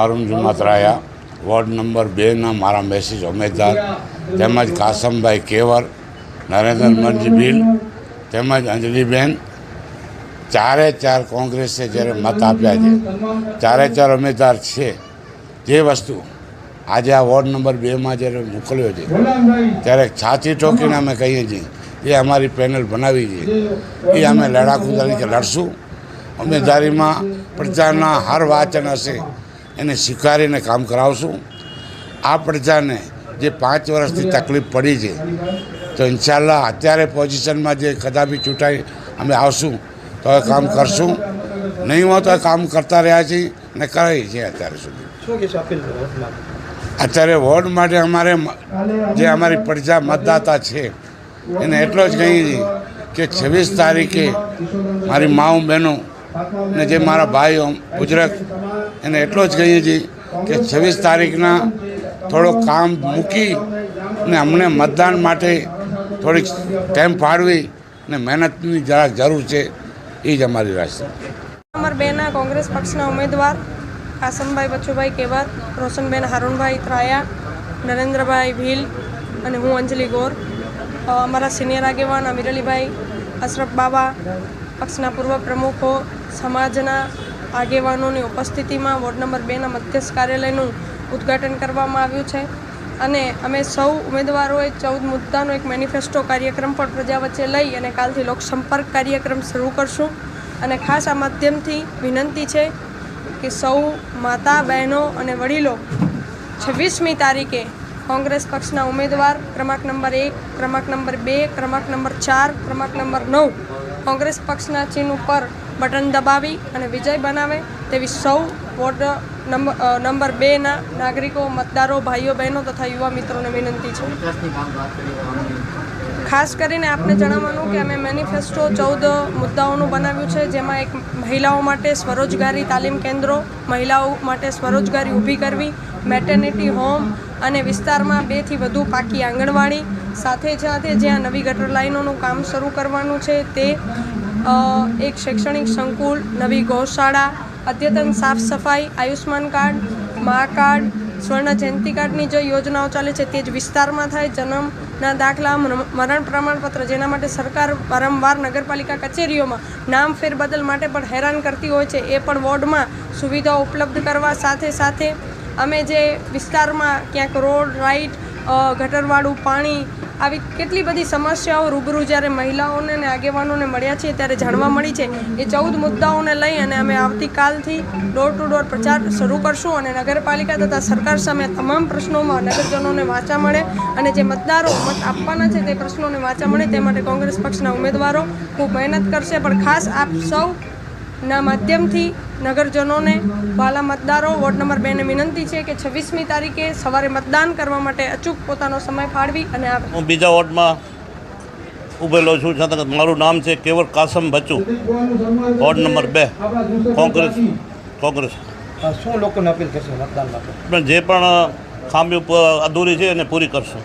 Arun જુમાત્રાયા ward number 2ના મારા message ઉમેદવાર તેમજ કાસમભાઈ કેવર, નરેન્દ્રમનજી ભીલ તેમજ અંજલિબેન, ચારે ચાર કોંગ્રેસે જ્યારે મત આપ્યા છે, ચારે ચાર ઉમેદવાર છે. જે વસ્તુ આજે આ વોર્ડ નંબર 2માં જ્યારે મોકલ્યો છે ત્યારે છાતી ઠોકીને અમે કહીએ છીએ એ અમારી પેનલ બનાવી છે, એ અમે લડાકુ તરીકે લડશું. ઉમેદવારીમાં પ્રજાના હર વાચન હશે એને સ્વીકારીને કામ કરાવશું. આ પ્રજાને જે 5 વર્ષથી તકલીફ પડી છે તો ઇન્શાલ્લાહ અત્યારે પોઝિશનમાં જે કદાપી ચૂંટાઈ અમે આવશું તો એ કામ કરશું. નહીં હોય તો કામ કરતા રહ્યા છીએ અને કરીએ છીએ અત્યારે સુધી. અત્યારે વોટ માટે અમારે જે અમારી પ્રજા મતદાતા છે એને એટલો જ કહીએ છીએ કે 26 તારીખે મારી માઓ બહેનો ને જે મારા ભાઈઓ બુજુર્ગ એને એટલો જ કહીએ છીએ કે 26 તારીખના થોડુંક કામ મૂકી ને અમને મતદાન માટે થોડીક ટાઈમ ફાળવી ને મહેનતની જરાક જરૂર છે, એ જ અમારી રાહ છે. નંબર 2ના કોંગ્રેસ પક્ષના ઉમેદવાર કાસમભાઈ બચુભાઈ કેવર, રોશનબેન હારૂનભાઈ ત્રાયા, નરેન્દ્રભાઈ ભીલ અને હું અંજલિ ગોર. અમારા સિનિયર આગેવાન અમીરઅલીભાઈ, અશરફ બાબા, પક્ષના પૂર્વ પ્રમુખો, સમાજના આગેવાનોની ઉપસ્થિતિમાં વોર્ડ નંબર 2ના મધ્યસ્થ કાર્યાલયનું ઉદ્ઘાટન કરવામાં આવ્યું છે. અને અમે સૌ ઉમેદવારોએ 14 મુદ્દાનો એક મેનિફેસ્ટો કાર્યક્રમ પણ પ્રજા વચ્ચે લઈ અને કાલથી લોકસંપર્ક કાર્યક્રમ શરૂ કરશું. અને ખાસ આ માધ્યમથી વિનંતી છે કે સૌ માતા બહેનો અને વડીલો 26મી તારીખે કોંગ્રેસ પક્ષના ઉમેદવાર ક્રમાંક નંબર 1, ક્રમાંક નંબર 2, ક્રમાંક નંબર 4, ક્રમાંક નંબર 9 કોંગ્રેસ પક્ષના ચિહ્ન ઉપર બટન દબાવી અને વિજય બનાવે તેવી સૌ વોર્ડ નંબર 2ના નાગરિકો, મતદારો, ભાઈઓ બહેનો તથા યુવા મિત્રોને વિનંતી છે. ખાસ કરીને આપને જણાવવાનું કે અમે મેનિફેસ્ટો 14 મુદ્દાઓનું બનાવ્યું છે, જેમાં એક મહિલાઓ માટે સ્વરોજગારી તાલીમ કેન્દ્રો, મહિલાઓ માટે સ્વરોજગારી ઊભી કરવી, મેટર્નિટી હોમ અને વિસ્તારમાં 2 થી વધુ પાકી આંગણવાડી, સાથે જ્યાં નવી ગટર લાઇનોનું કામ શરૂ કરવાનું છે તે એક શૈક્ષણિક સંકુલ, નવી ગૌશાળા, અદ્યતન સાફ સફાઈ, આયુષ્માન કાર્ડ, મા કાર્ડ, સ્વર્ણ જયંતિ કાર્ડની જે યોજનાઓ ચાલે છે તે જ વિસ્તારમાં થાય. જન્મના દાખલા, મરણ પ્રમાણપત્ર જેના માટે સરકાર વારંવાર નગરપાલિકા કચેરીઓમાં નામ ફેરબદલ માટે પણ હેરાન કરતી હોય છે, એ પણ વોર્ડમાં સુવિધાઓ ઉપલબ્ધ કરવા. સાથે અમે જે વિસ્તારમાં ક્યાંક રોડ રાઇટ, ગટરવાળું પાણી, આવી કેટલી બધી સમસ્યાઓ રૂબરૂ જ્યારે મહિલાઓને અને આગેવાનોને મળ્યા છે ત્યારે જાણવા મળી છે, એ 14 મુદ્દાઓને લઈ અને અમે આવતીકાલથી ડોર ટુ ડોર પ્રચાર શરૂ કરશું. અને નગરપાલિકા તથા સરકાર સામે તમામ પ્રશ્નોમાં નગરજનોને વાચા મળે અને જે મતદારો મત આપવાના છે તે પ્રશ્નોને વાચા મળે તે માટે કોંગ્રેસ પક્ષના ઉમેદવારો ખૂબ મહેનત કરશે. પણ ખાસ આપ સૌના માધ્યમથી નગરજનોને, વાલા મતદારો, વોર્ડ નંબર 2ને વિનંતી છે કે 26મી તારીખે સવારે મતદાન કરવા માટે અચૂક પોતાનો સમય ફાળવી અને આવે. હું બીજા વોર્ડમાં ઉભેલો છું, છતાં મારું નામ છે કેવર કાસમ બચુ, વોર્ડ નંબર 2, કોંગ્રેસ. શું લોકોને અપીલ કરશે મતદાન માટે? જે પણ ખામી અધૂરી છે એને પૂરી કરશું.